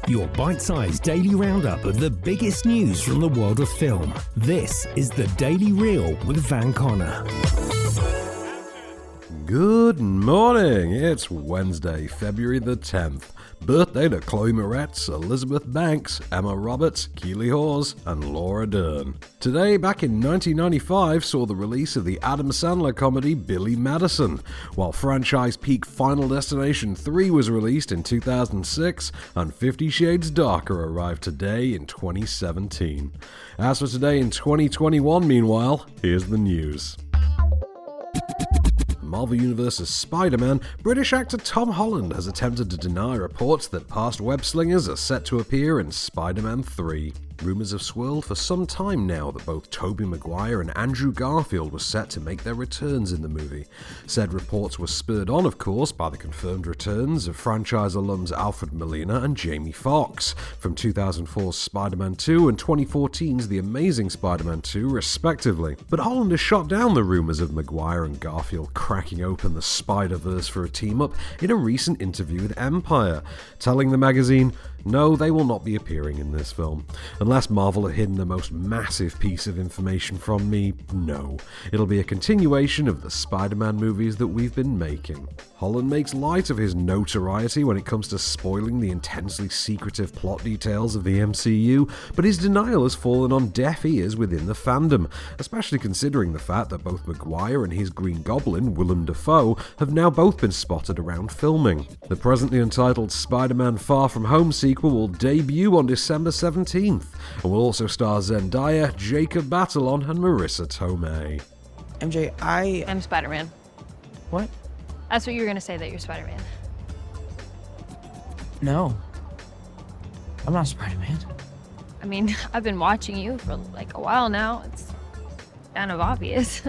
Your bite-sized daily roundup of the biggest news from the world of film. This is the Daily Reel with Van Connor. Good morning, it's Wednesday, February the 10th. Birthday to Chloe Moretz, Elizabeth Banks, Emma Roberts, Keely Hawes, and Laura Dern. Today, back in 1995, saw the release of the Adam Sandler comedy Billy Madison, while franchise peak Final Destination 3 was released in 2006, and 50 Shades Darker arrived today in 2017. As for today in 2021, meanwhile, here's the news. Marvel Universe's Spider-Man, British actor Tom Holland has attempted to deny reports that past web-slingers are set to appear in Spider-Man 3. Rumours have swirled for some time now that both Tobey Maguire and Andrew Garfield were set to make their returns in the movie. Said reports were spurred on, of course, by the confirmed returns of franchise alums Alfred Molina and Jamie Foxx from 2004's Spider-Man 2 and 2014's The Amazing Spider-Man 2, respectively. But Holland has shot down the rumours of Maguire and Garfield cracking open the Spider-Verse for a team-up in a recent interview with Empire, telling the magazine, "No, they will not be appearing in this film. Unless Marvel had hidden the most massive piece of information from me, no. It'll be a continuation of the Spider-Man movies that we've been making." Holland makes light of his notoriety when it comes to spoiling the intensely secretive plot details of the MCU, but his denial has fallen on deaf ears within the fandom, especially considering the fact that both Maguire and his Green Goblin, Willem Dafoe, have now both been spotted around filming. The presently untitled Spider-Man Far From Home sequel will debut on December 17th, and will also star Zendaya, Jacob Batalon, and Marissa Tomei. MJ, I'm Spider-Man. What? That's what you were going to say, that you're Spider-Man. No. I'm not Spider-Man. I mean, I've been watching you for like a while now. It's kind of obvious.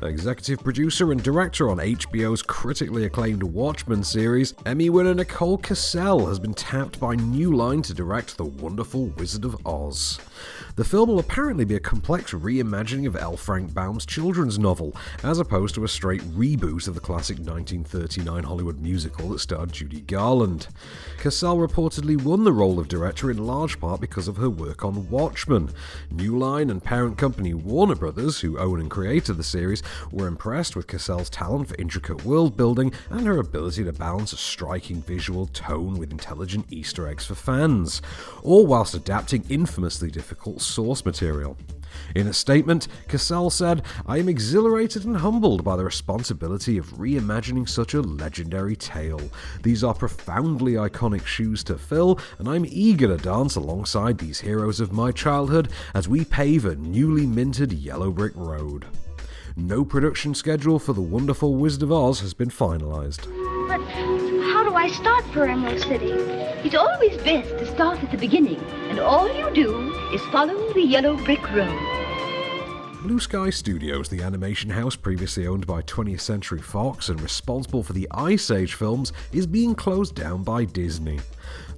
Executive producer and director on HBO's critically acclaimed Watchmen series, Emmy winner Nicole Kassell has been tapped by New Line to direct The Wonderful Wizard of Oz. The film will apparently be a complex reimagining of L. Frank Baum's children's novel, as opposed to a straight reboot of the classic 1939 Hollywood musical that starred Judy Garland. Kassell reportedly won the role of director in large part because of her work on Watchmen. New Line and parent company Warner Brothers, who own and created the series, were impressed with Kassell's talent for intricate world building and her ability to balance a striking visual tone with intelligent Easter eggs for fans, all whilst adapting infamously difficult source material. In a statement, Kassell said, "I am exhilarated and humbled by the responsibility of reimagining such a legendary tale. These are profoundly iconic shoes to fill, and I'm eager to dance alongside these heroes of my childhood as we pave a newly minted yellow brick road." No production schedule for The Wonderful Wizard of Oz has been finalized. But how do I start for Emerald City? It's always best to start at the beginning, and all you do is follow the yellow brick road. Blue Sky Studios, the animation house previously owned by 20th Century Fox and responsible for the Ice Age films, is being closed down by Disney.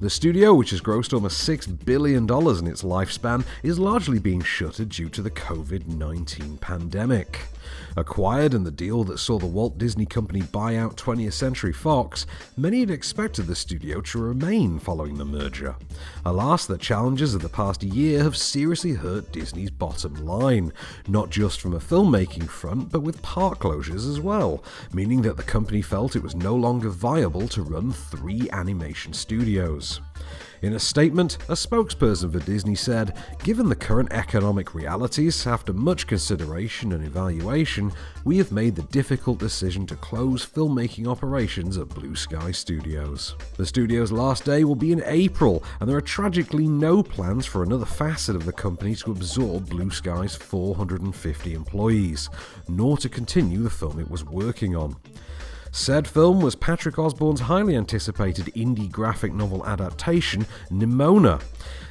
The studio, which has grossed almost $6 billion in its lifespan, is largely being shuttered due to the COVID-19 pandemic. Acquired in the deal that saw the Walt Disney Company buy out 20th Century Fox, many had expected the studio to remain following the merger. Alas, the challenges of the past year have seriously hurt Disney's bottom line, not just from a filmmaking front, but with park closures as well, meaning that the company felt it was no longer viable to run 3 animation studios. In a statement, a spokesperson for Disney said, "Given the current economic realities, after much consideration and evaluation, we have made the difficult decision to close filmmaking operations at Blue Sky Studios." The studio's last day will be in April, and there are tragically no plans for another facet of the company to absorb Blue Sky's 450 employees, nor to continue the film it was working on. Said film was Patrick Osborne's highly anticipated indie graphic novel adaptation, Nimona.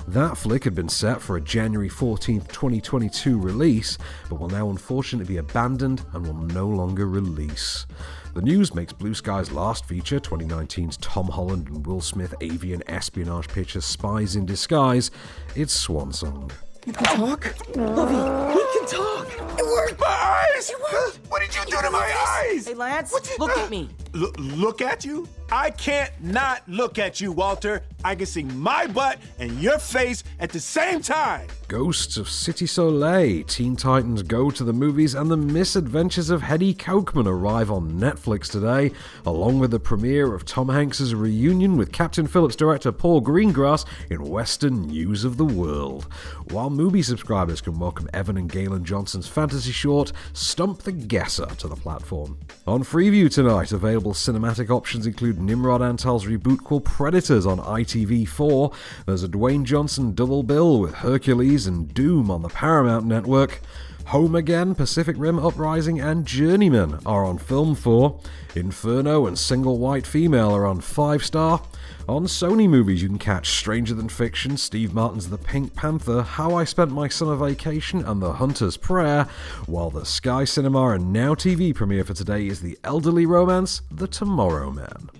That flick had been set for a January 14, 2022 release, but will now unfortunately be abandoned and will no longer release. The news makes Blue Sky's last feature, 2019's Tom Holland and Will Smith avian espionage picture Spies in Disguise, its swan song. You can talk? Lovey, we can talk! It worked! My eyes! It worked! What did you do to my eyes? Hey, Lance, look at me. Look at you? I can't not look at you, Walter. I can see my butt and your face at the same time. Ghosts of City Soleil, Teen Titans Go to the Movies, and The Misadventures of Hedy Kochman arrive on Netflix today, along with the premiere of Tom Hanks' reunion with Captain Phillips director Paul Greengrass in Western News of the World. While movie subscribers can welcome Evan and Galen Johnson's fantasy short, Stump the Guesser, to the platform. On Freeview tonight, available cinematic options include Nimrod Antal's reboot called Predators on ITV4. There's a Dwayne Johnson double bill with Hercules and Doom on the Paramount Network. Home Again, Pacific Rim Uprising, and Journeyman are on Film 4. Inferno and Single White Female are on 5 Star. On Sony Movies, you can catch Stranger Than Fiction, Steve Martin's The Pink Panther, How I Spent My Summer Vacation, and The Hunter's Prayer, while the Sky Cinema and Now TV premiere for today is the elderly romance The Tomorrow Man.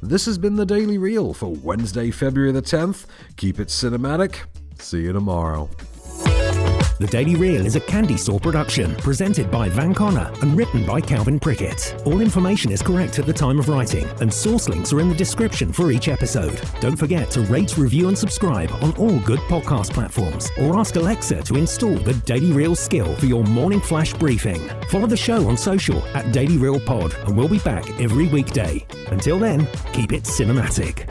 This has been the Daily Reel for Wednesday, February the 10th. Keep it cinematic. See you tomorrow. The Daily Reel is a Candystore production, presented by Van Connor and written by Calvin Prickett. All information is correct at the time of writing, and source links are in the description for each episode. Don't forget to rate, review, and subscribe on all good podcast platforms, or ask Alexa to install the Daily Reel skill for your morning flash briefing. Follow the show on social at Daily Reel Pod, and we'll be back every weekday. Until then, keep it cinematic.